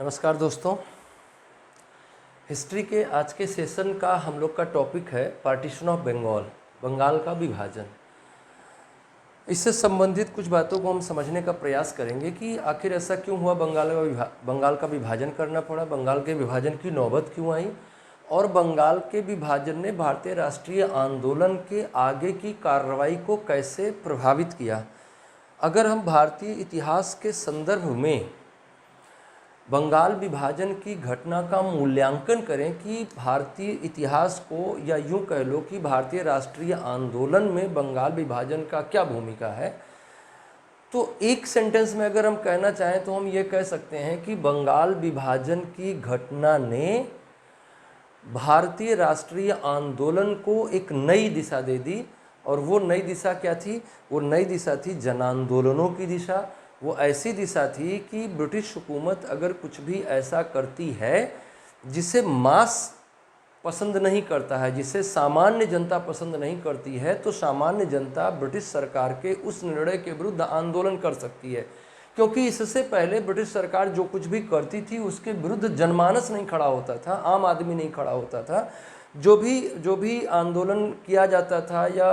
नमस्कार दोस्तों। हिस्ट्री के आज के सेशन का हम लोग का टॉपिक है पार्टीशन ऑफ बंगाल, बंगाल का विभाजन। इससे संबंधित कुछ बातों को हम समझने का प्रयास करेंगे कि आखिर ऐसा क्यों हुआ, बंगाल का विभाजन करना पड़ा, बंगाल के विभाजन की नौबत क्यों आई और बंगाल के विभाजन ने भारतीय राष्ट्रीय आंदोलन के आगे की कार्रवाई को कैसे प्रभावित किया। अगर हम भारतीय इतिहास के संदर्भ में बंगाल विभाजन की घटना का मूल्यांकन करें कि भारतीय इतिहास को, या यूं कह लो कि भारतीय राष्ट्रीय आंदोलन में बंगाल विभाजन का क्या भूमिका है, तो एक सेंटेंस में अगर हम कहना चाहें तो हम ये कह सकते हैं कि बंगाल विभाजन की घटना ने भारतीय राष्ट्रीय आंदोलन को एक नई दिशा दे दी। और वो नई दिशा क्या थी? वो नई दिशा थी जन आंदोलनों की दिशा। वो ऐसी दिशा थी कि ब्रिटिश हुकूमत अगर कुछ भी ऐसा करती है जिसे मास पसंद नहीं करता है, जिसे सामान्य जनता पसंद नहीं करती है, तो सामान्य जनता ब्रिटिश सरकार के उस निर्णय के विरुद्ध आंदोलन कर सकती है। क्योंकि इससे पहले ब्रिटिश सरकार जो कुछ भी करती थी उसके विरुद्ध जनमानस नहीं खड़ा होता था, आम आदमी नहीं खड़ा होता था। जो भी आंदोलन किया जाता था या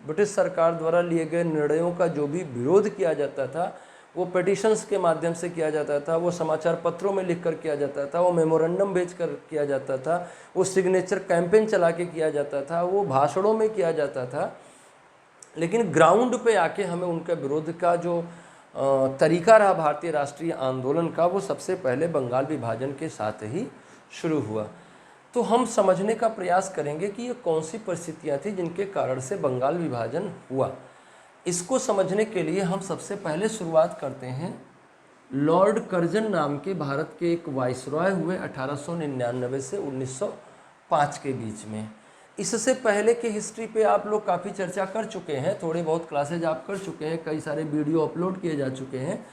ब्रिटिश सरकार द्वारा लिए गए निर्णयों का जो भी विरोध किया जाता था, वो पिटिशंस के माध्यम से किया जाता था, वो समाचार पत्रों में लिखकर किया जाता था, वो मेमोरेंडम भेजकर किया जाता था, वो सिग्नेचर कैंपेन चला के किया जाता था, वो भाषणों में किया जाता था। लेकिन ग्राउंड पे आके हमें उनके विरोध का जो तरीका रहा भारतीय राष्ट्रीय आंदोलन का, वो सबसे पहले बंगाल विभाजन के साथ ही शुरू हुआ। तो हम समझने का प्रयास करेंगे कि ये कौन सी परिस्थितियाँ थी जिनके कारण से बंगाल विभाजन हुआ। इसको समझने के लिए हम सबसे पहले शुरुआत करते हैं लॉर्ड कर्जन नाम के भारत के एक वाइसरॉय हुए 1899 से 1905 के बीच में। इससे पहले के हिस्ट्री पे आप लोग काफ़ी चर्चा कर चुके हैं, थोड़े बहुत क्लासेज आप कर चुके हैं, कई सारे वीडियो अपलोड किए जा चुके हैं।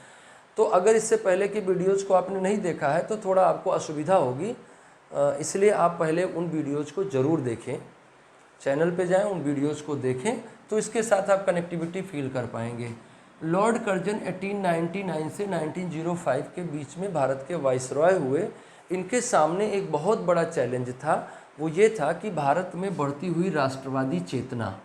तो अगर इससे पहले के वीडियोज़ को आपने नहीं देखा है तो थोड़ा आपको असुविधा होगी, इसलिए आप पहले उन वीडियोज़ को ज़रूर देखें, चैनल पे जाएं, उन वीडियोज़ को देखें, तो इसके साथ आप कनेक्टिविटी फील कर पाएंगे। लॉर्ड कर्जन 1899 से 1905 के बीच में भारत के वाइसरॉय हुए। इनके सामने एक बहुत बड़ा चैलेंज था, वो ये था कि भारत में बढ़ती हुई राष्ट्रवादी चेतना,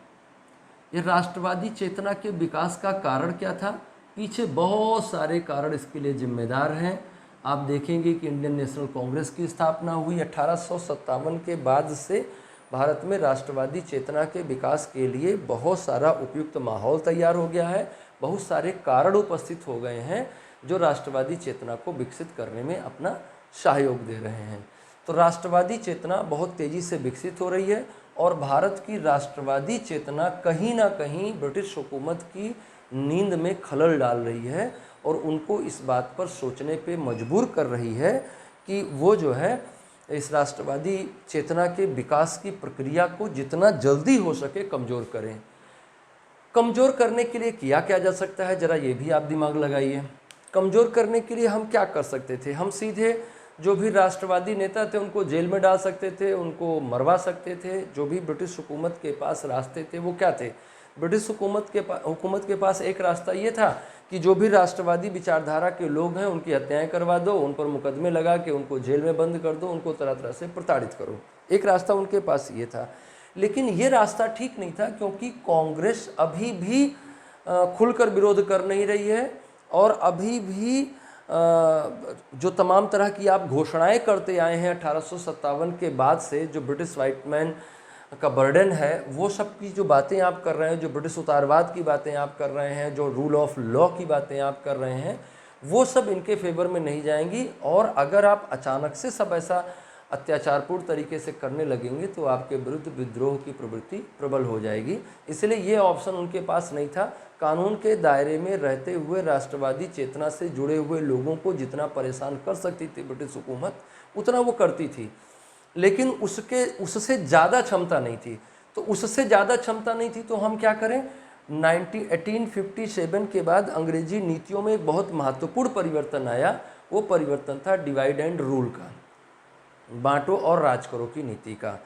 ये राष्ट्रवादी चेतना के विकास का कारण क्या था? पीछे बहुत सारे कारण इसके लिए जिम्मेदार हैं। आप देखेंगे कि इंडियन नेशनल कांग्रेस की स्थापना हुई 1857 के बाद से भारत में राष्ट्रवादी चेतना के विकास के लिए बहुत सारा उपयुक्त माहौल तैयार हो गया है, बहुत सारे कारण उपस्थित हो गए हैं जो राष्ट्रवादी चेतना को विकसित करने में अपना सहयोग दे रहे हैं। तो राष्ट्रवादी चेतना बहुत तेज़ी से विकसित हो रही है और भारत की राष्ट्रवादी चेतना कहीं ना कहीं ब्रिटिश हुकूमत की नींद में खलल डाल रही है और उनको इस बात पर सोचने पे मजबूर कर रही है कि वो जो है इस राष्ट्रवादी चेतना के विकास की प्रक्रिया को जितना जल्दी हो सके कमज़ोर करें। कमज़ोर करने के लिए किया क्या जा सकता है, ज़रा ये भी आप दिमाग लगाइए। कमज़ोर करने के लिए हम क्या कर सकते थे? हम सीधे जो भी राष्ट्रवादी नेता थे उनको जेल में डाल सकते थे, उनको मरवा सकते थे। जो भी ब्रिटिश हुकूमत के पास रास्ते थे वो क्या थे? ब्रिटिश हुकूमत के पास एक रास्ता ये था कि जो भी राष्ट्रवादी विचारधारा के लोग हैं उनकी हत्याएं करवा दो, उन पर मुकदमे लगा के उनको जेल में बंद कर दो, उनको तरह तरह से प्रताड़ित करो। एक रास्ता उनके पास ये था। लेकिन ये रास्ता ठीक नहीं था क्योंकि कांग्रेस अभी भी खुलकर विरोध कर नहीं रही है और अभी भी जो तमाम तरह की आप घोषणाएं करते आए हैं 1857 के बाद से, जो ब्रिटिश व्हाइट मैन का बर्डन है, वो सब की जो बातें आप कर रहे हैं, जो ब्रिटिश उदारवाद की बातें आप कर रहे हैं, जो रूल ऑफ लॉ की बातें आप कर रहे हैं, वो सब इनके फेवर में नहीं जाएंगी। और अगर आप अचानक से सब ऐसा अत्याचारपूर्ण तरीके से करने लगेंगे तो आपके विरुद्ध विद्रोह की प्रवृत्ति प्रबल हो जाएगी। इसलिए ये ऑप्शन उनके पास नहीं था। कानून के दायरे में रहते हुए राष्ट्रवादी चेतना से जुड़े हुए लोगों को जितना परेशान कर सकती थी ब्रिटिश हुकूमत, उतना वो करती थी, लेकिन उससे ज़्यादा क्षमता नहीं थी। तो उससे ज़्यादा क्षमता नहीं थी तो हम क्या करें? 1857 के बाद अंग्रेजी नीतियों में एक बहुत महत्वपूर्ण परिवर्तन आया। वो परिवर्तन था डिवाइड एंड रूल का, बांटो और राज करो की नीति का।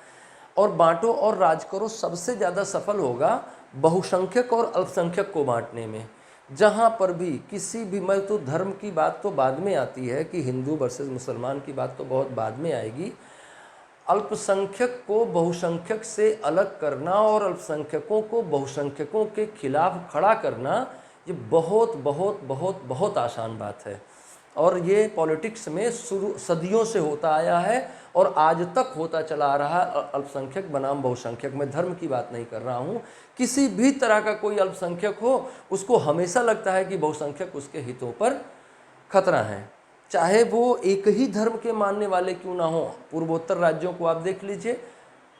और बांटो और राज करो सबसे ज़्यादा सफल होगा बहुसंख्यक और अल्पसंख्यक को बांटने में। जहाँ पर भी किसी भी, मैं तो धर्म की बात तो बाद में आती है कि हिंदू वर्सेस मुसलमान की बात तो बहुत बाद में आएगी, अल्पसंख्यक को बहुसंख्यक से अलग करना और अल्पसंख्यकों को बहुसंख्यकों के खिलाफ खड़ा करना, ये बहुत बहुत बहुत बहुत आसान बात है। और ये पॉलिटिक्स में शुरू सदियों से होता आया है और आज तक होता चला आ रहा है। अल्पसंख्यक बनाम बहुसंख्यक, मैं धर्म की बात नहीं कर रहा हूँ, किसी भी तरह का कोई अल्पसंख्यक हो उसको हमेशा लगता है कि बहुसंख्यक उसके हितों पर खतरा है, चाहे वो एक ही धर्म के मानने वाले क्यों ना हो। पूर्वोत्तर राज्यों को आप देख लीजिए,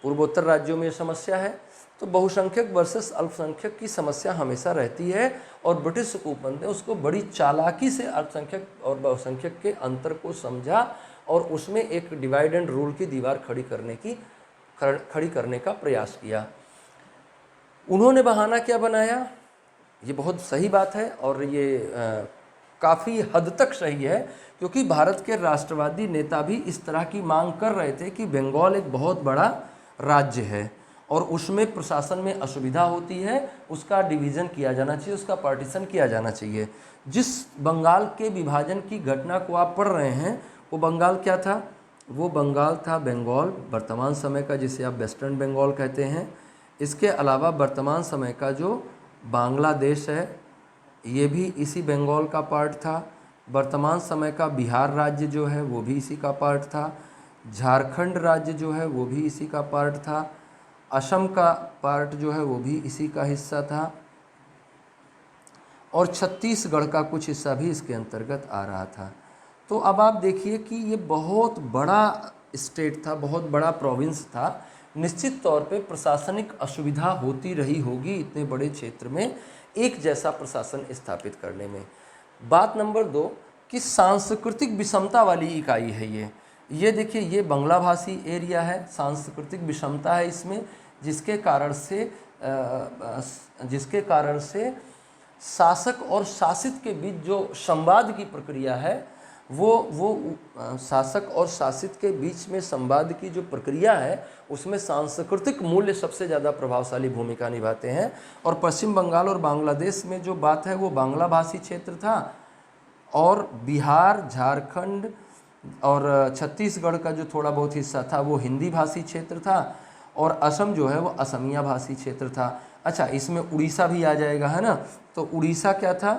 पूर्वोत्तर राज्यों में समस्या है, तो बहुसंख्यक वर्सेस अल्पसंख्यक की समस्या हमेशा रहती है। और ब्रिटिश हुकूमत ने उसको बड़ी चालाकी से अल्पसंख्यक और बहुसंख्यक के अंतर को समझा और उसमें एक डिवाइड एंड रूल की दीवार खड़ी करने का प्रयास किया। उन्होंने बहाना क्या बनाया, ये बहुत सही बात है और ये काफ़ी हद तक सही है, क्योंकि भारत के राष्ट्रवादी नेता भी इस तरह की मांग कर रहे थे कि बंगाल एक बहुत बड़ा राज्य है और उसमें प्रशासन में असुविधा होती है, उसका डिवीज़न किया जाना चाहिए, उसका पार्टीशन किया जाना चाहिए। जिस बंगाल के विभाजन की घटना को आप पढ़ रहे हैं वो बंगाल क्या था, वो बंगाल था बंगाल वर्तमान समय का, जिसे आप वेस्टर्न बंगाल कहते हैं। इसके अलावा वर्तमान समय का जो बांग्लादेश है ये भी इसी बंगाल का पार्ट था। वर्तमान समय का बिहार राज्य जो है वो भी इसी का पार्ट था। झारखंड राज्य जो है वो भी इसी का पार्ट था। असम का पार्ट जो है वो भी इसी का हिस्सा था और छत्तीसगढ़ का कुछ हिस्सा भी इसके अंतर्गत आ रहा था। तो अब आप देखिए कि ये बहुत बड़ा स्टेट था, बहुत बड़ा प्रोविंस था। निश्चित तौर पे प्रशासनिक असुविधा होती रही होगी इतने बड़े क्षेत्र में एक जैसा प्रशासन स्थापित करने में। बात नंबर 2 कि सांस्कृतिक विषमता वाली इकाई है ये देखिए, ये बांग्ला भाषी एरिया है, सांस्कृतिक विषमता है इसमें, जिसके कारण से शासक और शासित के बीच जो संवाद की प्रक्रिया है वो शासक और शासित के बीच में संवाद की जो प्रक्रिया है उसमें सांस्कृतिक मूल्य सबसे ज़्यादा प्रभावशाली भूमिका निभाते हैं। और पश्चिम बंगाल और बांग्लादेश में जो बात है वो बांग्ला भाषी क्षेत्र था और बिहार, झारखंड और छत्तीसगढ़ का जो थोड़ा बहुत हिस्सा था वो हिंदी भाषी क्षेत्र था और असम जो है वो असमिया भाषी क्षेत्र था। अच्छा, इसमें उड़ीसा भी आ जाएगा, है ना। तो उड़ीसा क्या था,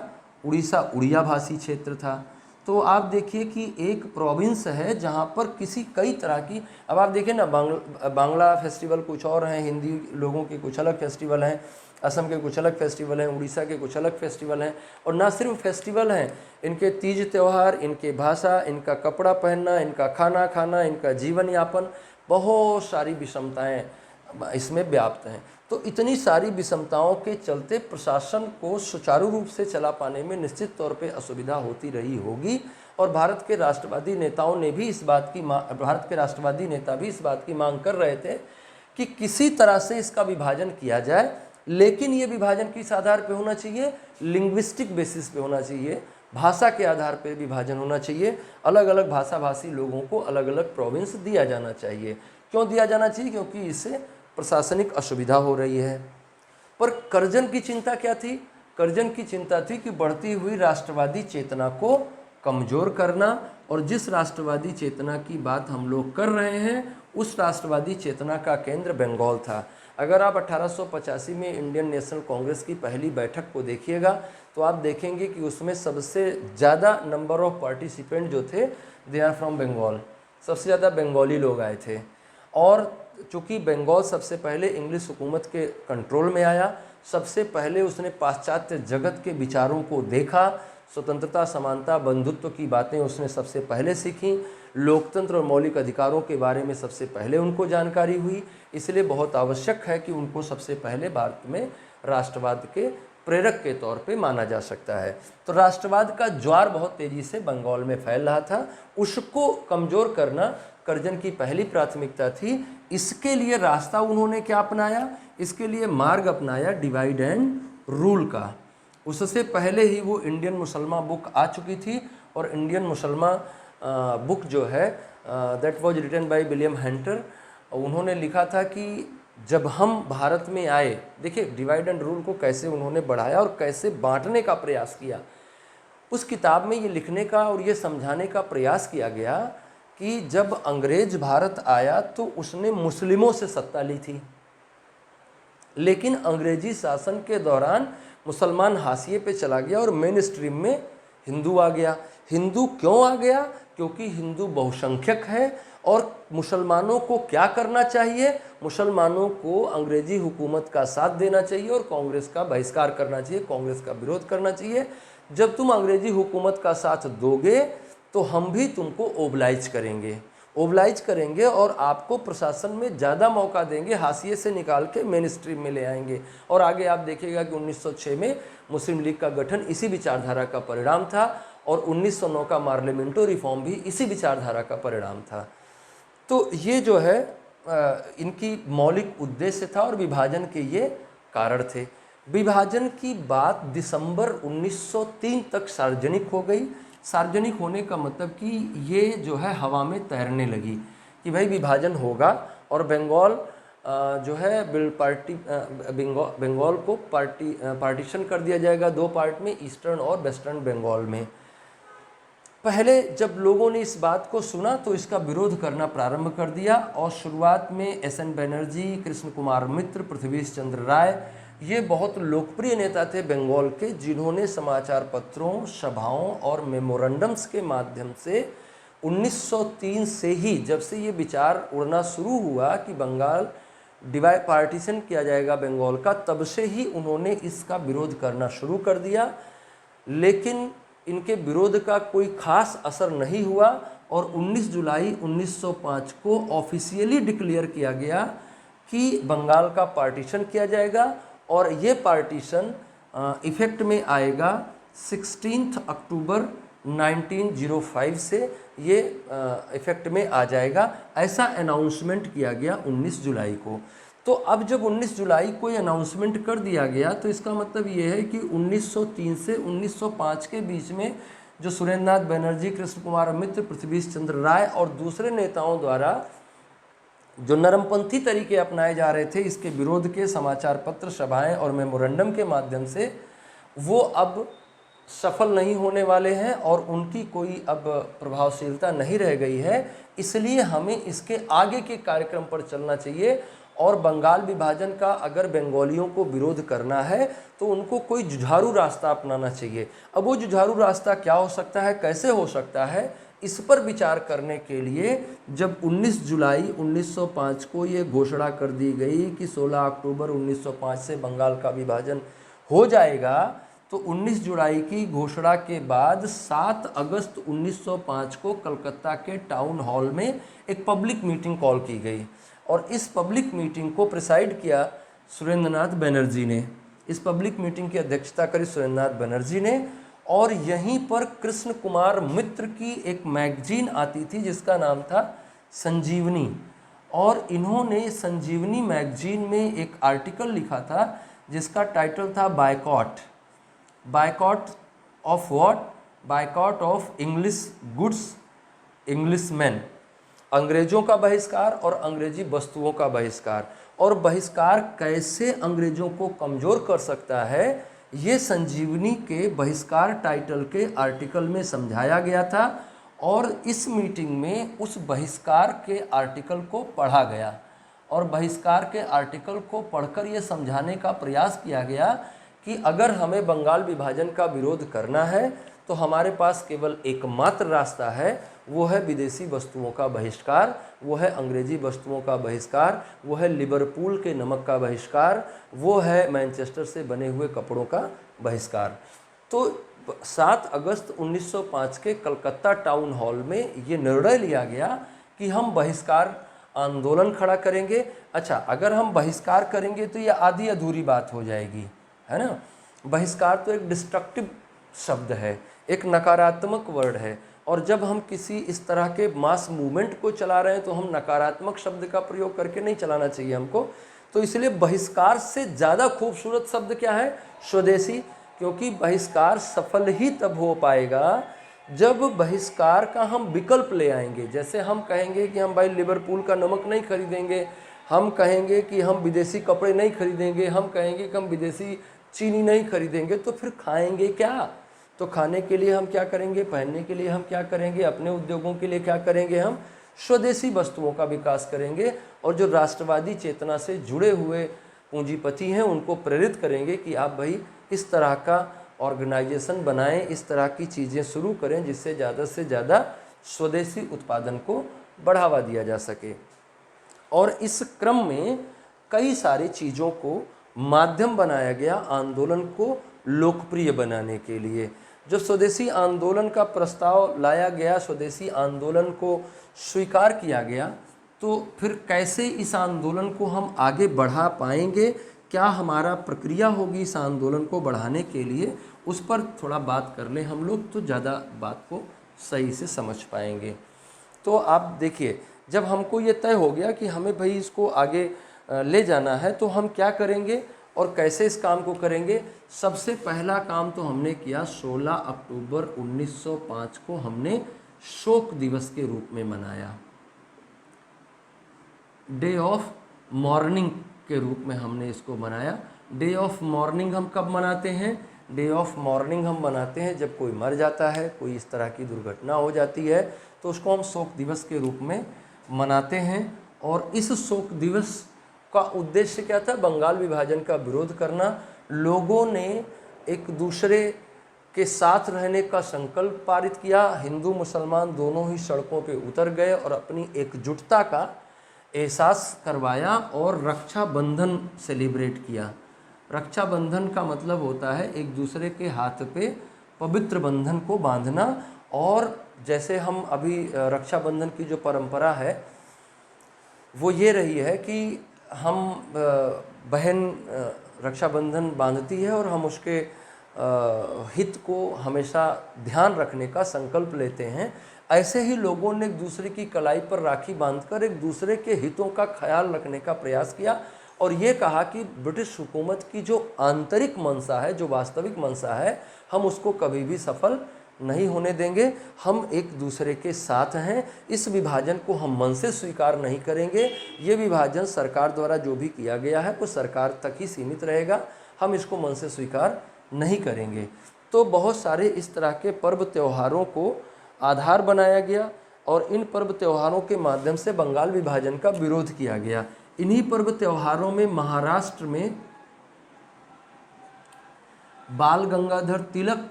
उड़ीसा उड़िया भाषी क्षेत्र था। तो आप देखिए कि एक प्रोविंस है जहाँ पर कई तरह की, अब आप देखिए ना, बांग्ला फेस्टिवल कुछ और हैं, हिंदी लोगों के कुछ अलग फेस्टिवल हैं, असम के कुछ अलग फेस्टिवल हैं, उड़ीसा के कुछ अलग फेस्टिवल हैं। और ना सिर्फ फेस्टिवल हैं, इनके तीज त्यौहार, इनके भाषा, इनका कपड़ा पहनना, इनका खाना खाना, इनका जीवन यापन, बहुत सारी विषमताएँ इसमें व्याप्त हैं। तो इतनी सारी विषमताओं के चलते प्रशासन को सुचारू रूप से चला पाने में निश्चित तौर पे असुविधा होती रही होगी। और भारत के राष्ट्रवादी नेता भी इस बात की मांग कर रहे थे कि किसी तरह से इसका विभाजन किया जाए, लेकिन ये विभाजन किस आधार पे होना चाहिए, लिंग्विस्टिक बेसिस पे होना चाहिए, भाषा के आधार पर विभाजन होना चाहिए। अलग अलग भाषा भाषी लोगों को अलग अलग प्रोविंस दिया जाना चाहिए। क्यों दिया जाना चाहिए, क्योंकि इससे प्रशासनिक असुविधा हो रही है। पर कर्जन की चिंता क्या थी, कर्जन की चिंता थी कि बढ़ती हुई राष्ट्रवादी चेतना को कमज़ोर करना। और जिस राष्ट्रवादी चेतना की बात हम लोग कर रहे हैं उस राष्ट्रवादी चेतना का केंद्र बंगाल था। अगर आप 1885 में इंडियन नेशनल कांग्रेस की पहली बैठक को देखिएगा तो आप देखेंगे कि उसमें सबसे ज़्यादा नंबर ऑफ पार्टिसिपेंट जो थे दे आर फ्रॉम बंगाल, सबसे ज़्यादा बंगाली लोग आए थे। और चूँकि बंगाल सबसे पहले इंग्लिश हुकूमत के कंट्रोल में आया, सबसे पहले उसने पाश्चात्य जगत के विचारों को देखा, स्वतंत्रता, समानता, बंधुत्व की बातें उसने सबसे पहले सीखी, लोकतंत्र और मौलिक अधिकारों के बारे में सबसे पहले उनको जानकारी हुई। इसलिए बहुत आवश्यक है कि उनको सबसे पहले भारत में राष्ट्रवाद के प्रेरक के तौर पे माना जा सकता है। तो राष्ट्रवाद का ज्वार बहुत तेज़ी से बंगाल में फैल रहा था, उसको कमज़ोर करना कर्जन की पहली प्राथमिकता थी। इसके लिए रास्ता उन्होंने क्या अपनाया, इसके लिए मार्ग अपनाया डिवाइड एंड रूल का। उससे पहले ही वो इंडियन मुसलमान बुक आ चुकी थी और इंडियन मुसलमान बुक जो है that was written by William Hunter, उन्होंने लिखा था कि जब हम भारत में आए, देखिए डिवाइड एंड रूल को कैसे उन्होंने बढ़ाया और कैसे बांटने का प्रयास किया। उस किताब में ये लिखने का और ये समझाने का प्रयास किया गया कि जब अंग्रेज भारत आया तो उसने मुस्लिमों से सत्ता ली थी, लेकिन अंग्रेजी शासन के दौरान मुसलमान हाशिए पे चला गया और मेन स्ट्रीम में हिंदू आ गया। हिंदू क्यों आ गया? क्योंकि हिंदू बहुसंख्यक है और मुसलमानों को क्या करना चाहिए? मुसलमानों को अंग्रेजी हुकूमत का साथ देना चाहिए और कांग्रेस का बहिष्कार करना चाहिए, कांग्रेस का विरोध करना चाहिए। जब तुम अंग्रेजी हुकूमत का साथ दोगे तो हम भी तुमको ओबलाइज करेंगे और आपको प्रशासन में ज़्यादा मौका देंगे, हाशिए से निकाल के मेन स्ट्रीम में ले आएंगे। और आगे आप देखिएगा कि 1906 में मुस्लिम लीग का गठन इसी विचारधारा का परिणाम था और 1909 का पार्लियामेंटो रिफॉर्म भी इसी विचारधारा का परिणाम था। तो ये जो है इनकी मौलिक उद्देश्य था और विभाजन के ये कारण थे। विभाजन की बात दिसंबर 1903 तक सार्वजनिक हो गई। सार्वजनिक होने का मतलब कि ये जो है हवा में तैरने लगी कि भाई विभाजन होगा और बंगाल जो है बंगाल को पार्टीशन कर दिया जाएगा दो पार्ट में, ईस्टर्न और वेस्टर्न बंगाल में। पहले जब लोगों ने इस बात को सुना तो इसका विरोध करना प्रारंभ कर दिया और शुरुआत में एस.एन. बनर्जी, कृष्ण कुमार मित्र, पृथ्वीश चंद्र राय, ये बहुत लोकप्रिय नेता थे बंगाल के, जिन्होंने समाचार पत्रों, सभाओं और मेमोरेंडम्स के माध्यम से 1903 से ही, जब से ये विचार उड़ना शुरू हुआ कि बंगाल डिवाइड पार्टीशन किया जाएगा बंगाल का, तब से ही उन्होंने इसका विरोध करना शुरू कर दिया। लेकिन इनके विरोध का कोई खास असर नहीं हुआ और 19 जुलाई 1905 को ऑफिशियली डिक्लेयर किया गया कि बंगाल का पार्टीशन किया जाएगा और ये पार्टीशन इफ़ेक्ट में आएगा 16 अक्टूबर 1905 से ये इफ़ेक्ट में आ जाएगा। ऐसा अनाउंसमेंट किया गया 19 जुलाई को। तो अब जब 19 जुलाई को ये अनाउंसमेंट कर दिया गया तो इसका मतलब ये है कि 1903 से 1905 के बीच में जो सुरेंद्रनाथ बनर्जी, कृष्ण कुमार मित्र, पृथ्वीश चंद्र राय और दूसरे नेताओं द्वारा जो नरमपंथी तरीके अपनाए जा रहे थे इसके विरोध के समाचार पत्र, सभाएं और मेमोरेंडम के माध्यम से, वो अब सफल नहीं होने वाले हैं और उनकी कोई अब प्रभावशीलता नहीं रह गई है। इसलिए हमें इसके आगे के कार्यक्रम पर चलना चाहिए और बंगाल विभाजन का अगर बंगालियों को विरोध करना है तो उनको कोई जुझारू रास्ता अपनाना चाहिए। अब वो जुझारू रास्ता क्या हो सकता है, कैसे हो सकता है, इस पर विचार करने के लिए जब 19 जुलाई 1905 को ये घोषणा कर दी गई कि 16 अक्टूबर 1905 से बंगाल का विभाजन हो जाएगा, तो 19 जुलाई की घोषणा के बाद 7 अगस्त 1905 को कलकत्ता के टाउन हॉल में एक पब्लिक मीटिंग कॉल की गई और इस पब्लिक मीटिंग को प्रिसाइड किया सुरेंद्रनाथ बनर्जी ने। इस पब्लिक मीटिंग की अध्यक्षता करी सुरेंद्रनाथ बनर्जी ने और यहीं पर कृष्ण कुमार मित्र की एक मैगजीन आती थी जिसका नाम था संजीवनी, और इन्होंने संजीवनी मैगजीन में एक आर्टिकल लिखा था जिसका टाइटल था boycott of what, boycott of English goods, Englishman, अंग्रेजों का बहिष्कार और अंग्रेजी वस्तुओं का बहिष्कार, और बहिष्कार कैसे अंग्रेजों को कमज़ोर कर सकता है ये संजीवनी के बहिष्कार टाइटल के आर्टिकल में समझाया गया था। और इस मीटिंग में उस बहिष्कार के आर्टिकल को पढ़ा गया और बहिष्कार के आर्टिकल को पढ़कर ये समझाने का प्रयास किया गया कि अगर हमें बंगाल विभाजन का विरोध करना है तो हमारे पास केवल एकमात्र रास्ता है, वो है विदेशी वस्तुओं का बहिष्कार, वो है अंग्रेजी वस्तुओं का बहिष्कार, वो है लिवरपूल के नमक का बहिष्कार, वो है मैनचेस्टर से बने हुए कपड़ों का बहिष्कार। तो 7 अगस्त 1905 के कलकत्ता टाउन हॉल में ये निर्णय लिया गया कि हम बहिष्कार आंदोलन खड़ा करेंगे। अच्छा, अगर हम बहिष्कार करेंगे तो ये आधी अधूरी बात हो जाएगी, है ना। बहिष्कार तो एक डिस्ट्रक्टिव शब्द है, एक नकारात्मक वर्ड है, और जब हम किसी इस तरह के मास मूवमेंट को चला रहे हैं तो हम नकारात्मक शब्द का प्रयोग करके नहीं चलाना चाहिए हमको। तो इसलिए बहिष्कार से ज़्यादा खूबसूरत शब्द क्या है, स्वदेशी, क्योंकि बहिष्कार सफल ही तब हो पाएगा जब बहिष्कार का हम विकल्प ले आएंगे। जैसे हम कहेंगे कि हम भाई लिवरपूल का नमक नहीं खरीदेंगे, हम कहेंगे कि हम विदेशी कपड़े नहीं खरीदेंगे, हम कहेंगे कि हम विदेशी चीनी नहीं खरीदेंगे, तो फिर खाएंगे क्या? तो खाने के लिए हम क्या करेंगे, पहनने के लिए हम क्या करेंगे, अपने उद्योगों के लिए क्या करेंगे, हम स्वदेशी वस्तुओं का विकास करेंगे। और जो राष्ट्रवादी चेतना से जुड़े हुए पूंजीपति हैं उनको प्रेरित करेंगे कि आप भाई इस तरह का ऑर्गेनाइजेशन बनाएं, इस तरह की चीज़ें शुरू करें जिससे ज़्यादा से ज़्यादा स्वदेशी उत्पादन को बढ़ावा दिया जा सके। और इस क्रम में कई सारी चीज़ों को माध्यम बनाया गया आंदोलन को लोकप्रिय बनाने के लिए। जो स्वदेशी आंदोलन का प्रस्ताव लाया गया, स्वदेशी आंदोलन को स्वीकार किया गया, तो फिर कैसे इस आंदोलन को हम आगे बढ़ा पाएंगे, क्या हमारा प्रक्रिया होगी इस आंदोलन को बढ़ाने के लिए, उस पर थोड़ा बात कर लें हम लोग, तो ज़्यादा बात को सही से समझ पाएंगे। तो आप देखिए, जब हमको ये तय हो गया कि हमें भाई इसको आगे ले जाना है, तो हम क्या करेंगे और कैसे इस काम को करेंगे। सबसे पहला काम तो हमने किया, 16 अक्टूबर 1905 को हमने शोक दिवस के रूप में मनाया, डे ऑफ मॉर्निंग के रूप में हमने इसको मनाया। डे ऑफ मॉर्निंग हम कब मनाते हैं? डे ऑफ मॉर्निंग हम मनाते हैं जब कोई मर जाता है, कोई इस तरह की दुर्घटना हो जाती है, तो उसको हम शोक दिवस के रूप में मनाते हैं। और इस शोक दिवस का उद्देश्य क्या था? बंगाल विभाजन का विरोध करना। लोगों ने एक दूसरे के साथ रहने का संकल्प पारित किया। हिंदू मुसलमान दोनों ही सड़कों पे उतर गए और अपनी एकजुटता का एहसास करवाया और रक्षाबंधन सेलिब्रेट किया। रक्षाबंधन का मतलब होता है एक दूसरे के हाथ पे पवित्र बंधन को बांधना। और जैसे हम अभी रक्षाबंधन की जो परंपरा है वो ये रही है कि हम बहन रक्षाबंधन बांधती है और हम उसके हित को हमेशा ध्यान रखने का संकल्प लेते हैं। ऐसे ही लोगों ने एक दूसरे की कलाई पर राखी बांधकर एक दूसरे के हितों का ख्याल रखने का प्रयास किया और ये कहा कि ब्रिटिश हुकूमत की जो आंतरिक मंशा है, जो वास्तविक मंशा है, हम उसको कभी भी सफल नहीं होने देंगे। हम एक दूसरे के साथ हैं, इस विभाजन को हम मन से स्वीकार नहीं करेंगे। ये विभाजन सरकार द्वारा जो भी किया गया है वो सरकार तक ही सीमित रहेगा, हम इसको मन से स्वीकार नहीं करेंगे। तो बहुत सारे इस तरह के पर्व त्योहारों को आधार बनाया गया और इन पर्व त्योहारों के माध्यम से बंगाल विभाजन का विरोध किया गया। इन्हीं पर्व त्योहारों में महाराष्ट्र में बाल गंगाधर तिलक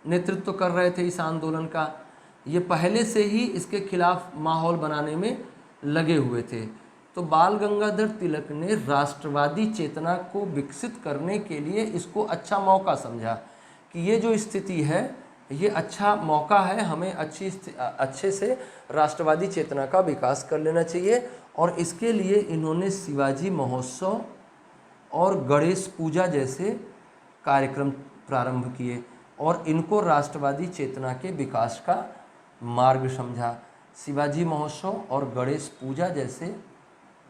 नेतृत्व कर रहे थे इस आंदोलन का। ये पहले से ही इसके खिलाफ माहौल बनाने में लगे हुए थे। तो बाल गंगाधर तिलक ने राष्ट्रवादी चेतना को विकसित करने के लिए इसको अच्छा मौका समझा कि ये जो स्थिति है ये अच्छा मौका है, हमें अच्छे से राष्ट्रवादी चेतना का विकास कर लेना चाहिए। और इसके लिए इन्होंने शिवाजी महोत्सव और गणेश पूजा जैसे कार्यक्रम प्रारंभ किए और इनको राष्ट्रवादी चेतना के विकास का मार्ग समझा। शिवाजी महोत्सव और गणेश पूजा जैसे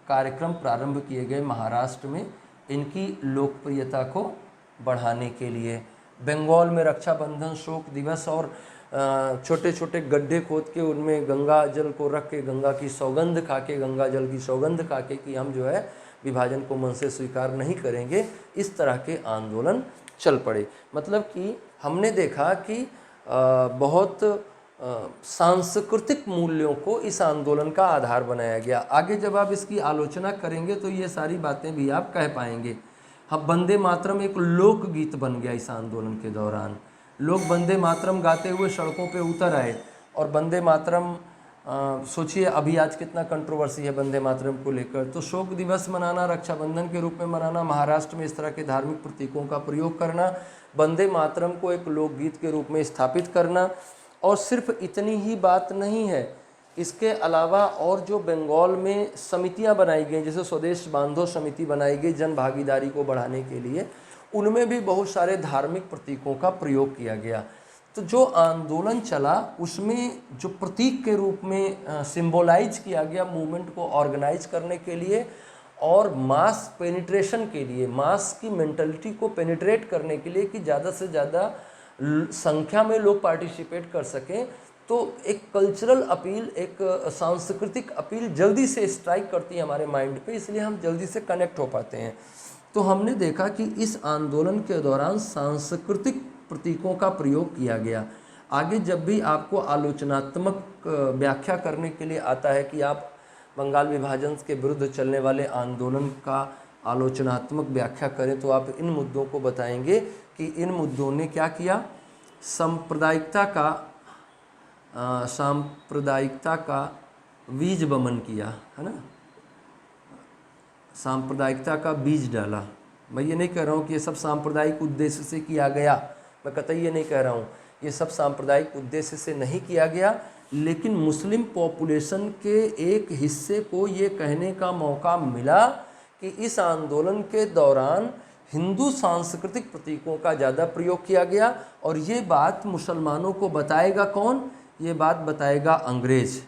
कार्यक्रम प्रारंभ किए गए महाराष्ट्र में इनकी लोकप्रियता को बढ़ाने के लिए। बंगाल में रक्षाबंधन, शोक दिवस और छोटे छोटे गड्ढे खोद के उनमें गंगा जल को रख के गंगा की सौगंध खा के, गंगा जल की सौगंध खा के कि हम जो है विभाजन को मन से स्वीकार नहीं करेंगे, इस तरह के आंदोलन चल पड़े। मतलब कि हमने देखा कि बहुत सांस्कृतिक मूल्यों को इस आंदोलन का आधार बनाया गया। आगे जब आप इसकी आलोचना करेंगे तो ये सारी बातें भी आप कह पाएंगे। हम वंदे मातरम एक लोकगीत बन गया इस आंदोलन के दौरान। लोग वंदे मातरम गाते हुए सड़कों पे उतर आए और वंदे मातरम सोचिए अभी आज कितना कंट्रोवर्सी है वंदे मातरम को लेकर। तो शोक दिवस मनाना, रक्षाबंधन के रूप में मनाना, महाराष्ट्र में इस तरह के धार्मिक प्रतीकों का प्रयोग करना, वंदे मातरम को एक लोकगीत के रूप में स्थापित करना। और सिर्फ इतनी ही बात नहीं है, इसके अलावा और जो बंगाल में समितियां बनाई गई, जैसे स्वदेश बांधो समिति बनाई गई जन भागीदारी को बढ़ाने के लिए, उनमें भी बहुत सारे धार्मिक प्रतीकों का प्रयोग किया गया। तो जो आंदोलन चला उसमें जो प्रतीक के रूप में सिंबोलाइज किया गया मूवमेंट को ऑर्गेनाइज करने के लिए और मास पेनिट्रेशन के लिए, मास की मेंटलिटी को पेनिट्रेट करने के लिए कि ज़्यादा से ज़्यादा संख्या में लोग पार्टिसिपेट कर सकें, तो एक कल्चरल अपील, एक सांस्कृतिक अपील जल्दी से स्ट्राइक करती है हमारे माइंड पे, इसलिए हम जल्दी से कनेक्ट हो पाते हैं। तो हमने देखा कि इस आंदोलन के दौरान सांस्कृतिक प्रतीकों का प्रयोग किया गया। आगे जब भी आपको आलोचनात्मक व्याख्या करने के लिए आता है कि आप बंगाल विभाजन के विरुद्ध चलने वाले आंदोलन का आलोचनात्मक व्याख्या करें, तो आप इन मुद्दों को बताएंगे कि इन मुद्दों ने क्या किया, सांप्रदायिकता का बीज वमन किया, है ना, सांप्रदायिकता का बीज डाला। मैं ये नहीं कह रहा हूँ कि ये सब सांप्रदायिक उद्देश्य से किया गया, मैं कतई ये नहीं कह रहा हूँ, ये सब सांप्रदायिक उद्देश्य से नहीं किया गया, लेकिन मुस्लिम पॉपुलेशन के एक हिस्से को ये कहने का मौका मिला कि इस आंदोलन के दौरान हिंदू सांस्कृतिक प्रतीकों का ज़्यादा प्रयोग किया गया। और ये बात मुसलमानों को बताएगा कौन, ये बात बताएगा अंग्रेज।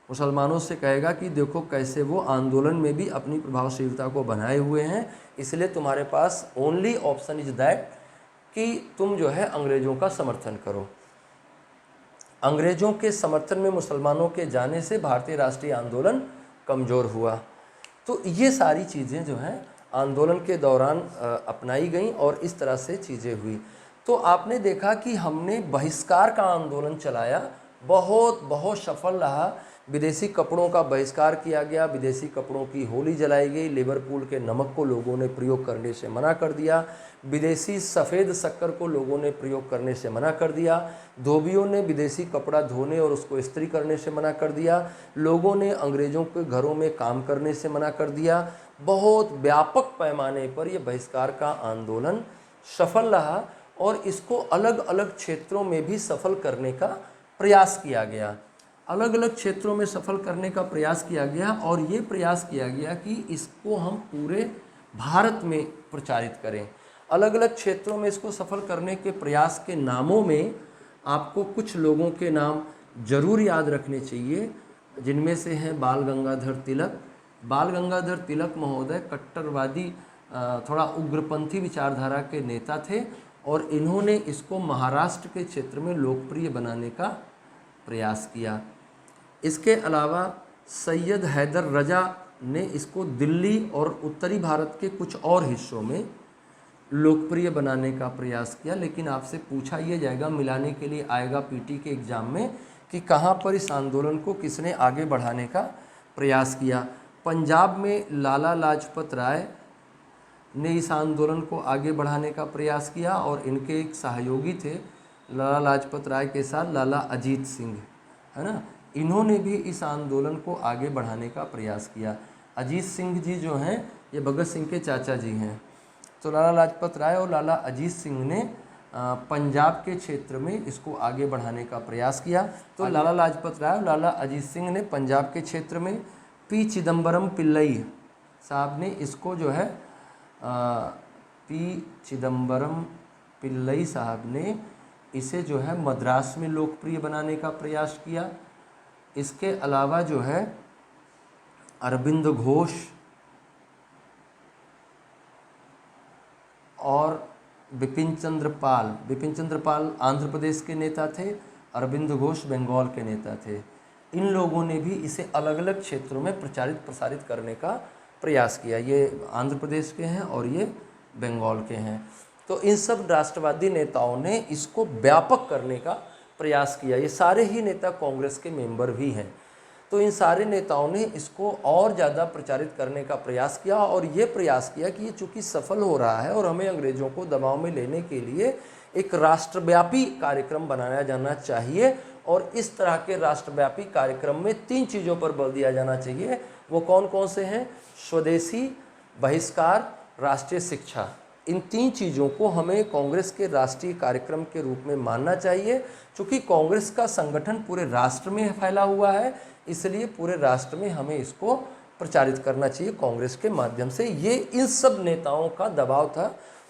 मुसलमानों से कहेगा कि देखो कैसे वो आंदोलन में भी अपनी प्रभावशीलता को बनाए हुए हैं, इसलिए तुम्हारे पास ओनली ऑप्शन इज दैट कि तुम जो है अंग्रेज़ों का समर्थन करो। अंग्रेज़ों के समर्थन में मुसलमानों के जाने से भारतीय राष्ट्रीय आंदोलन कमज़ोर हुआ। तो ये सारी चीज़ें जो हैं आंदोलन के दौरान अपनाई गई और इस तरह से चीज़ें हुई। तो आपने देखा कि हमने बहिष्कार का आंदोलन चलाया, बहुत सफल रहा। विदेशी कपड़ों का बहिष्कार किया गया, विदेशी कपड़ों की होली जलाई गई, लिवरपूल के नमक को लोगों ने प्रयोग करने से मना कर दिया, विदेशी सफ़ेद शक्कर को लोगों ने प्रयोग करने से मना कर दिया, धोबियों ने विदेशी कपड़ा धोने और उसको इस्त्री करने से मना कर दिया, लोगों ने अंग्रेज़ों के घरों में काम करने से मना कर दिया। बहुत व्यापक पैमाने पर यह बहिष्कार का आंदोलन सफल रहा और इसको अलग अलग क्षेत्रों में भी सफल करने का प्रयास किया गया, अलग अलग क्षेत्रों में सफल करने का प्रयास किया गया। और ये प्रयास किया गया कि इसको हम पूरे भारत में प्रचारित करें। अलग अलग क्षेत्रों में इसको सफल करने के प्रयास के नामों में आपको कुछ लोगों के नाम जरूर याद रखने चाहिए, जिनमें से हैं बाल गंगाधर तिलक। बाल गंगाधर तिलक महोदय कट्टरवादी, थोड़ा उग्रपंथी विचारधारा के नेता थे और इन्होंने इसको महाराष्ट्र के क्षेत्र में लोकप्रिय बनाने का प्रयास किया। इसके अलावा सैयद हैदर रजा ने इसको दिल्ली और उत्तरी भारत के कुछ और हिस्सों में लोकप्रिय बनाने का प्रयास किया। लेकिन आपसे पूछा यह जाएगा, मिलाने के लिए आएगा पीटी के एग्ज़ाम में, कि कहाँ पर इस आंदोलन को किसने आगे बढ़ाने का प्रयास किया। पंजाब में लाला लाजपत राय ने इस आंदोलन को आगे बढ़ाने का प्रयास किया और इनके एक सहयोगी थे लाला लाजपत राय के साथ लाला अजीत सिंह, है ना, इन्होंने भी इस आंदोलन को आगे बढ़ाने का प्रयास किया। अजीत सिंह जी जो हैं ये भगत सिंह के चाचा जी हैं। तो लाला लाजपत राय और लाला अजीत सिंह ने पंजाब के क्षेत्र में इसको आगे बढ़ाने का प्रयास किया। तो लाला लाजपत राय और लाला अजीत सिंह ने पंजाब के क्षेत्र में, पी चिदम्बरम पिल्लई साहब ने इसको जो है पी चिदम्बरम पिल्लई साहब ने इसे जो है मद्रास में लोकप्रिय बनाने का प्रयास किया। इसके अलावा जो है अरविंद घोष और बिपिन चंद्र पाल आंध्र प्रदेश के नेता थे, अरविंद घोष बंगाल के नेता थे। इन लोगों ने भी इसे अलग अलग क्षेत्रों में प्रसारित करने का प्रयास किया। ये आंध्र प्रदेश के हैं और ये बंगाल के हैं। तो इन सब राष्ट्रवादी नेताओं ने इसको व्यापक करने का प्रयास किया। ये सारे ही नेता कांग्रेस के मेंबर भी हैं। तो इन सारे नेताओं ने इसको और ज़्यादा प्रचारित करने का प्रयास किया और ये प्रयास किया कि ये चूँकि सफल हो रहा है और हमें अंग्रेज़ों को दबाव में लेने के लिए एक राष्ट्रव्यापी कार्यक्रम बनाया जाना चाहिए। और इस तरह के राष्ट्रव्यापी कार्यक्रम में 3 चीज़ों पर बल दिया जाना चाहिए। वो कौन कौन से हैं? स्वदेशी, बहिष्कार, राष्ट्रीय शिक्षा। इन 3 चीज़ों को हमें कांग्रेस के राष्ट्रीय कार्यक्रम के रूप में मानना चाहिए। चूँकि कांग्रेस का संगठन पूरे राष्ट्र में फैला हुआ है, इसलिए पूरे राष्ट्र में हमें इसको प्रचारित करना चाहिए कांग्रेस के माध्यम से। ये इन सब नेताओं का दबाव था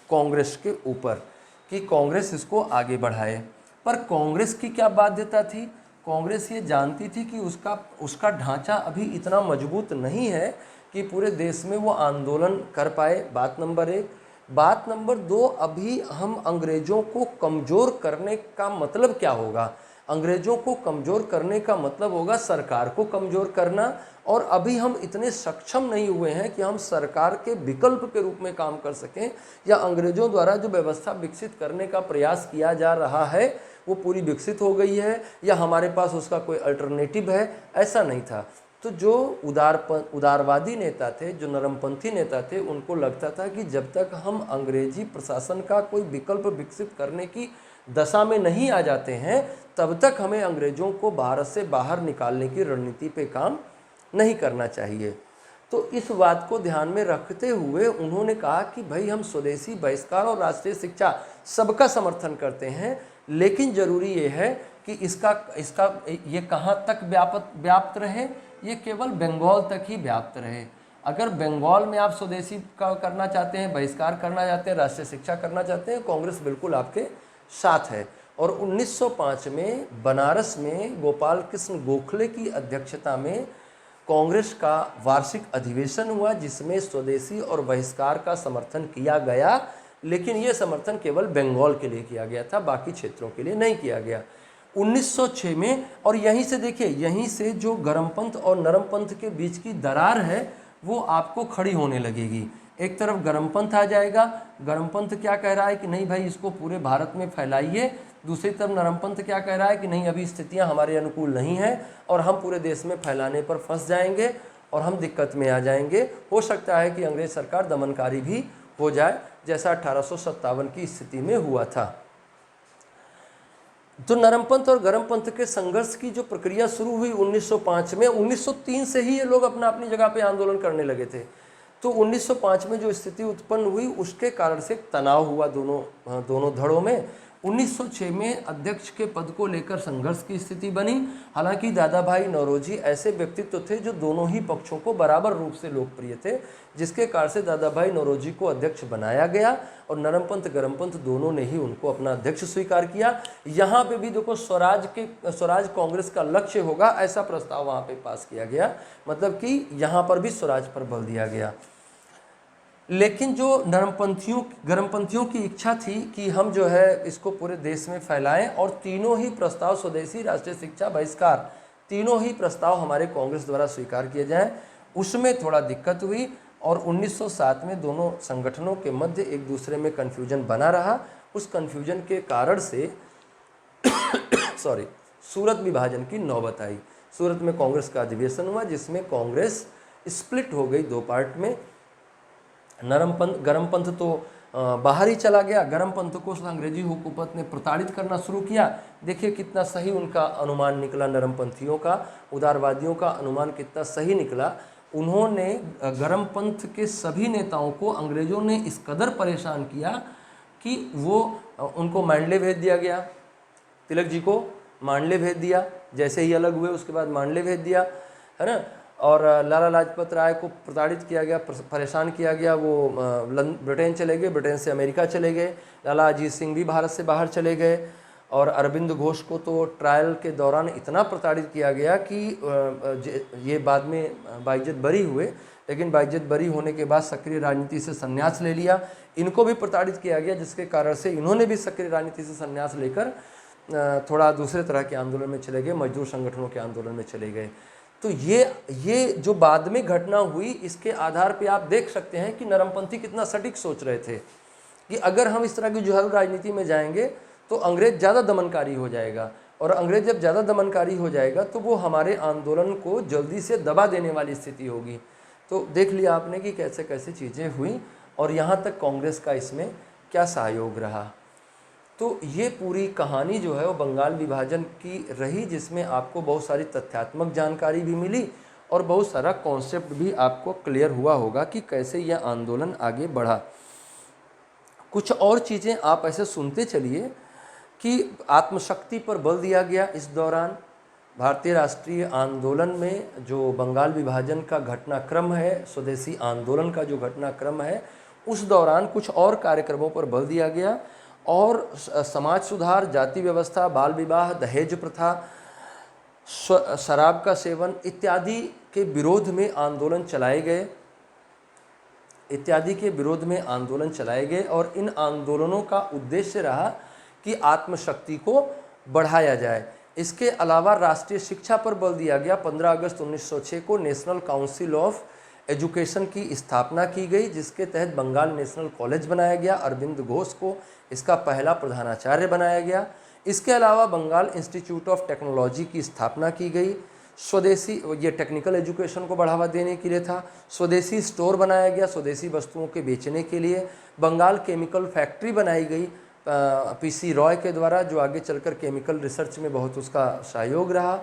कांग्रेस के ऊपर कि कांग्रेस इसको आगे बढ़ाए। पर कांग्रेस की क्या बाध्यता थी? कांग्रेस ये जानती थी कि उसका ढांचा अभी इतना मजबूत नहीं है कि पूरे देश में वो आंदोलन कर पाए, बात नंबर 1। बात नंबर 2, अभी हम अंग्रेज़ों को कमज़ोर करने का मतलब क्या होगा? अंग्रेजों को कमज़ोर करने का मतलब होगा सरकार को कमज़ोर करना, और अभी हम इतने सक्षम नहीं हुए हैं कि हम सरकार के विकल्प के रूप में काम कर सकें, या अंग्रेजों द्वारा जो व्यवस्था विकसित करने का प्रयास किया जा रहा है वो पूरी विकसित हो गई है या हमारे पास उसका कोई अल्टरनेटिव है, ऐसा नहीं था। तो जो उदारवादी नेता थे, जो नरमपंथी नेता थे, उनको लगता था कि जब तक हम अंग्रेजी प्रशासन का कोई विकल्प विकसित करने की दशा में नहीं आ जाते हैं, तब तक हमें अंग्रेजों को भारत से बाहर निकालने की रणनीति पे काम नहीं करना चाहिए। तो इस बात को ध्यान में रखते हुए उन्होंने कहा कि भाई हम स्वदेशी बहिष्कार और राष्ट्रीय शिक्षा सबका समर्थन करते हैं, लेकिन ज़रूरी ये है कि इसका ये कहाँ तक व्याप्त रहे, ये केवल बंगाल तक ही व्याप्त रहे। अगर बंगाल में आप स्वदेशी का करना चाहते हैं, बहिष्कार करना चाहते हैं, राष्ट्रीय शिक्षा करना चाहते हैं, कांग्रेस बिल्कुल आपके साथ है। और 1905 में बनारस में गोपाल कृष्ण गोखले की अध्यक्षता में कांग्रेस का वार्षिक अधिवेशन हुआ, जिसमें स्वदेशी और बहिष्कार का समर्थन किया गया, लेकिन ये समर्थन केवल बंगाल के लिए किया गया था, बाकी क्षेत्रों के लिए नहीं किया गया। 1906 में, और यहीं से देखिए, यहीं से जो गर्मपंथ और नरमपंथ के बीच की दरार है वो आपको खड़ी होने लगेगी। एक तरफ गर्मपंथ आ जाएगा, गर्मपंथ क्या कह रहा है कि नहीं भाई इसको पूरे भारत में फैलाइए, दूसरी तरफ नरमपंथ क्या कह रहा है कि नहीं अभी स्थितियां हमारे अनुकूल नहीं हैं और हम पूरे देश में फैलाने पर फंस जाएंगे और हम दिक्कत में आ जाएंगे। हो सकता है कि अंग्रेज सरकार दमनकारी भी हो जाए, जैसा 1857 की स्थिति में हुआ था। तो नरमपंथ और गर्मपंथ के संघर्ष की जो प्रक्रिया शुरू हुई 1905 में, 1903 से ही ये लोग अपनी जगह पे आंदोलन करने लगे थे। तो 1905 में जो स्थिति उत्पन्न हुई उसके कारण से तनाव हुआ दोनों धड़ों में। 1906 में अध्यक्ष के पद को लेकर संघर्ष की स्थिति बनी। हालांकि दादा भाई नौरोजी ऐसे व्यक्तित्व थे जो दोनों ही पक्षों को बराबर रूप से लोकप्रिय थे, जिसके कारण से दादा भाई नौरोजी को अध्यक्ष बनाया गया और नरमपंथ गर्मपंथ दोनों ने ही उनको अपना अध्यक्ष स्वीकार किया। यहाँ पे भी देखो स्वराज कांग्रेस का लक्ष्य होगा, ऐसा प्रस्ताव वहाँ पे पास किया गया, मतलब कि यहाँ पर भी स्वराज पर बल दिया गया। लेकिन जो गर्मपंथियों की इच्छा थी कि हम जो है इसको पूरे देश में फैलाएं, और तीनों ही प्रस्ताव, स्वदेशी, राष्ट्रीय शिक्षा, बहिष्कार, तीनों ही प्रस्ताव हमारे कांग्रेस द्वारा स्वीकार किए जाएं, उसमें थोड़ा दिक्कत हुई और 1907 में दोनों संगठनों के मध्य एक दूसरे में कन्फ्यूजन बना रहा। उस कन्फ्यूजन के कारण से सूरत विभाजन की नौबत आई। सूरत में कांग्रेस का अधिवेशन हुआ जिसमें कांग्रेस स्प्लिट हो गई दो पार्ट में। गर्मपंथ तो बाहर ही चला गया, गर्मपंथ को अंग्रेजी हुकूमत ने प्रताड़ित करना शुरू किया। देखिए कितना सही उनका अनुमान निकला, नरमपंथियों का, उदारवादियों का अनुमान कितना सही निकला। उन्होंने गर्मपंथ के सभी नेताओं को अंग्रेजों ने इस कदर परेशान किया कि उनको मांडले भेज दिया गया, तिलक जी को मांडले भेज दिया, जैसे ही अलग हुए उसके बाद मांडले भेज दिया, है ना। और लाला लाजपत राय को प्रताड़ित किया गया, परेशान किया गया, वो ब्रिटेन चले गए, ब्रिटेन से अमेरिका चले गए। लाला अजीत सिंह भी भारत से बाहर चले गए। और अरविंद घोष को तो ट्रायल के दौरान इतना प्रताड़ित किया गया कि ये बाद में बाइज्जत बरी हुए, लेकिन बाइज्जत बरी होने के बाद सक्रिय राजनीति से संन्यास ले लिया। इनको भी प्रताड़ित किया गया, जिसके कारण से इन्होंने भी सक्रिय राजनीति से संन्यास लेकर थोड़ा दूसरे तरह के आंदोलन में चले गए, मजदूर संगठनों के आंदोलन में चले गए। तो ये जो बाद में घटना हुई, इसके आधार पे आप देख सकते हैं कि नरमपंथी कितना सटीक सोच रहे थे कि अगर हम इस तरह की जुझारू राजनीति में जाएंगे तो अंग्रेज ज़्यादा दमनकारी हो जाएगा, और अंग्रेज जब ज़्यादा दमनकारी हो जाएगा तो वो हमारे आंदोलन को जल्दी से दबा देने वाली स्थिति होगी। तो देख लिया आपने कि कैसे कैसे चीज़ें हुई और यहाँ तक कांग्रेस का इसमें क्या सहयोग रहा। तो ये पूरी कहानी जो है वो बंगाल विभाजन की रही, जिसमें आपको बहुत सारी तथ्यात्मक जानकारी भी मिली और बहुत सारा कॉन्सेप्ट भी आपको क्लियर हुआ होगा कि कैसे यह आंदोलन आगे बढ़ा। कुछ और चीज़ें आप ऐसे सुनते चलिए कि आत्मशक्ति पर बल दिया गया इस दौरान। भारतीय राष्ट्रीय आंदोलन में जो बंगाल विभाजन का घटनाक्रम है, स्वदेशी आंदोलन का जो घटनाक्रम है, उस दौरान कुछ और कार्यक्रमों पर बल दिया गया और समाज सुधार, जाति व्यवस्था, बाल विवाह, दहेज प्रथा, शराब का सेवन इत्यादि के विरोध में आंदोलन चलाए गए और इन आंदोलनों का उद्देश्य रहा कि आत्मशक्ति को बढ़ाया जाए। इसके अलावा राष्ट्रीय शिक्षा पर बल दिया गया। 15 अगस्त 1906 को नेशनल काउंसिल ऑफ एजुकेशन की स्थापना की गई, जिसके तहत बंगाल नेशनल कॉलेज बनाया गया। अरविंद घोष को इसका पहला प्रधानाचार्य बनाया गया। इसके अलावा बंगाल इंस्टीट्यूट ऑफ टेक्नोलॉजी की स्थापना की गई। स्वदेशी, ये टेक्निकल एजुकेशन को बढ़ावा देने के लिए था। स्वदेशी स्टोर बनाया गया स्वदेशी वस्तुओं के बेचने के लिए। बंगाल केमिकल फैक्ट्री बनाई गई पीसी रॉय के द्वारा, जो आगे चलकर केमिकल रिसर्च में बहुत उसका सहयोग रहा।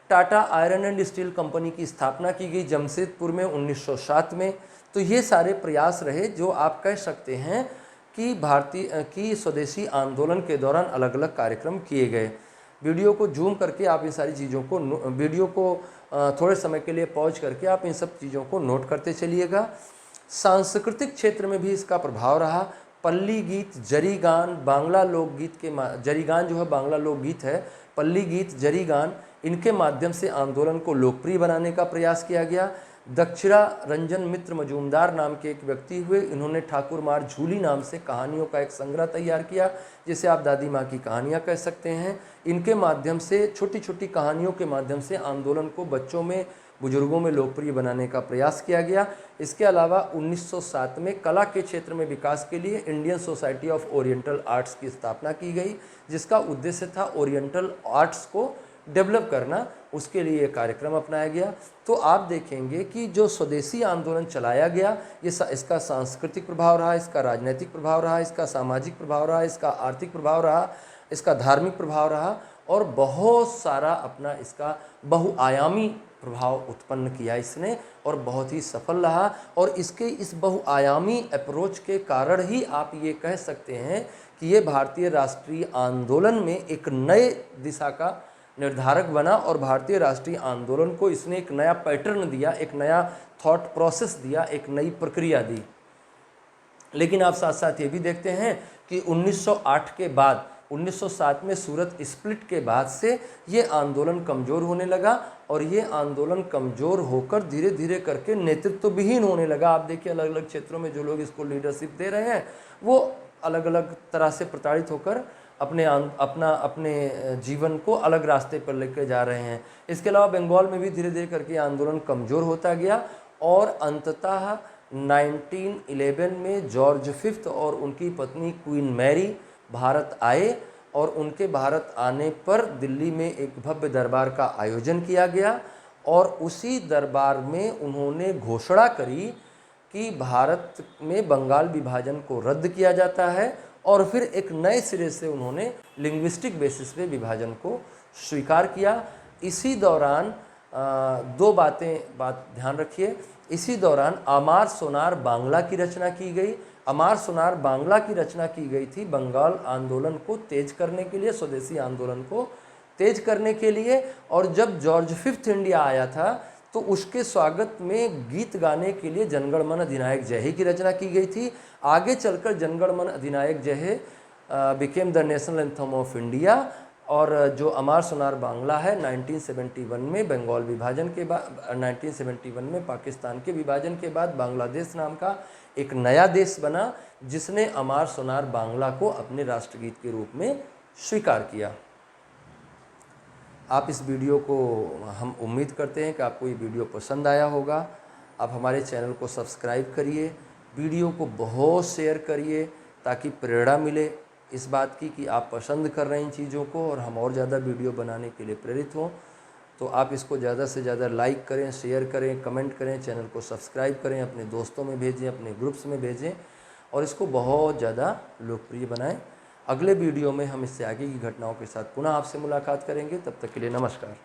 Tata iron and steel company की स्थापना की गई जमशेदपुर में 1907 में। तो ये सारे प्रयास रहे जो आप कह सकते हैं कि स्वदेशी आंदोलन के दौरान अलग अलग कार्यक्रम किए गए। वीडियो को जूम करके आप इन सारी चीज़ों को, वीडियो को थोड़े समय के लिए पॉज करके आप इन सब चीज़ों को नोट करते चलिएगा। सांस्कृतिक क्षेत्र में भी इसका प्रभाव रहा। पल्ली गीत, जरी गान, बांग्ला लोकगीत के जरी गान जो है बांग्ला लोकगीत है, पल्ली गीत, जरी गान, इनके माध्यम से आंदोलन को लोकप्रिय बनाने का प्रयास किया गया। दक्षिणा रंजन मित्र मजूमदार नाम के एक व्यक्ति हुए, इन्होंने ठाकुर मार झूली नाम से कहानियों का एक संग्रह तैयार किया, जिसे आप दादी माँ की कहानियाँ कह सकते हैं। इनके माध्यम से, छोटी छोटी कहानियों के माध्यम से आंदोलन को बच्चों में, बुजुर्गों में लोकप्रिय बनाने का प्रयास किया गया। इसके अलावा 1907 में कला के क्षेत्र में विकास के लिए Indian society of oriental arts की स्थापना की गई, जिसका उद्देश्य था ओरिएंटल आर्ट्स को डेवलप करना, उसके लिए कार्यक्रम अपनाया गया। तो आप देखेंगे कि जो स्वदेशी आंदोलन चलाया गया, इसका सांस्कृतिक प्रभाव रहा, इसका राजनीतिक प्रभाव रहा, इसका सामाजिक प्रभाव रहा, इसका आर्थिक प्रभाव रहा, इसका धार्मिक प्रभाव रहा, और बहुत सारा अपना इसका बहुआयामी प्रभाव उत्पन्न किया इसने, और बहुत ही सफल रहा। और इसके इस बहुआयामी अप्रोच के कारण ही आप ये कह सकते हैं कि ये भारतीय राष्ट्रीय आंदोलन में एक नए दिशा का निर्धारक बना, और भारतीय राष्ट्रीय आंदोलन को इसने एक नया पैटर्न दिया, एक नया थॉट प्रोसेस दिया, एक नई प्रक्रिया दी। लेकिन आप साथ साथ ये भी देखते हैं कि 1908 के बाद, 1907 में सूरत स्प्लिट के बाद से ये आंदोलन कमज़ोर होने लगा, और ये आंदोलन कमज़ोर होकर धीरे धीरे करके नेतृत्व विहीन होने लगा। आप देखिए अलग अलग क्षेत्रों में जो लोग इसको लीडरशिप दे रहे हैं, वो अलग अलग तरह से प्रताड़ित होकर अपने जीवन को अलग रास्ते पर लेकर जा रहे हैं। इसके अलावा बंगाल में भी धीरे धीरे करके आंदोलन कमज़ोर होता गया, और अंततः 1911 में जॉर्ज फिफ्थ और उनकी पत्नी क्वीन मैरी भारत आए, और उनके भारत आने पर दिल्ली में एक भव्य दरबार का आयोजन किया गया, और उसी दरबार में उन्होंने घोषणा करी कि भारत में बंगाल विभाजन को रद्द किया जाता है, और फिर एक नए सिरे से उन्होंने लिंग्विस्टिक बेसिस पे विभाजन को स्वीकार किया। इसी दौरान दो बात ध्यान रखिए, इसी दौरान अमार सोनार बांग्ला की रचना की गई। अमार सोनार बांग्ला की रचना की गई थी बंगाल आंदोलन को तेज करने के लिए, स्वदेशी आंदोलन को तेज करने के लिए। और जब जॉर्ज फिफ्थ इंडिया आया था, तो उसके स्वागत में गीत गाने के लिए जनगण मन अधिनायक जय हे की रचना की गई थी। आगे चलकर जनगण Mana Adhinayaka Jaya He became the national anthem of India. और जो अमार सोनार बांग्ला है 1971 में बंगाल विभाजन के बाद, 1971 में पाकिस्तान के विभाजन के बाद बांग्लादेश नाम का एक नया देश बना, जिसने अमार सोनार बांग्ला को अपने राष्ट्रगीत के रूप में स्वीकार किया। आप इस वीडियो को, हम उम्मीद करते हैं कि आपको ये वीडियो पसंद आया होगा। आप हमारे चैनल को सब्सक्राइब करिए, वीडियो को बहुत शेयर करिए, ताकि प्रेरणा मिले इस बात की कि आप पसंद कर रहे हैं इन चीज़ों को, और हम और ज़्यादा वीडियो बनाने के लिए प्रेरित हों। तो आप इसको ज़्यादा से ज़्यादा लाइक करें, शेयर करें, कमेंट करें, चैनल को सब्सक्राइब करें, अपने दोस्तों में भेजें, अपने ग्रुप्स में भेजें, और इसको बहुत ज़्यादा लोकप्रिय बनाएं। अगले वीडियो में हम इससे आगे की घटनाओं के साथ पुनः आपसे मुलाकात करेंगे। तब तक के लिए नमस्कार।